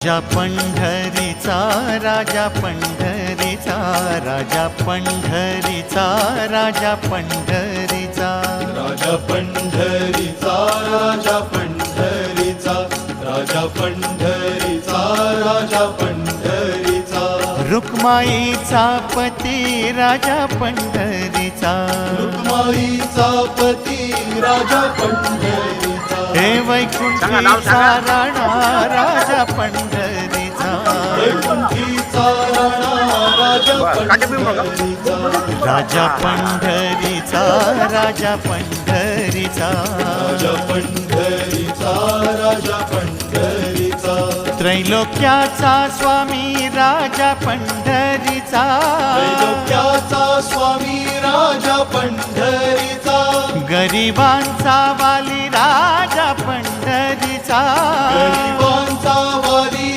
राजा पंढरीचा राजा पंढरीचा राजा पंढरीचा राजा पंढरीचा राजा पंढरीचा राजा पंढरीचा राजा पंढरीचा राजा पंढरीचा रुक्माईचा पती राजा पंढरीचा रुक्माईचा पती राजा पंढरीचा हे वैकुंठीचा राणा राजा पंढरीचा वैकुंठीचा राणा राजा पंढरीचा राजा पंढरीचा राजा पंढरीचा राजा पंढरीचा राजा पंढरीचा त्रैलोक्याचा स्वामी राजा पंढरीचा त्रैलोक्याचा स्वामी राजा पंढरीचा गरिबांचा वाली राजा पंढरीचा गरिबांचा वाली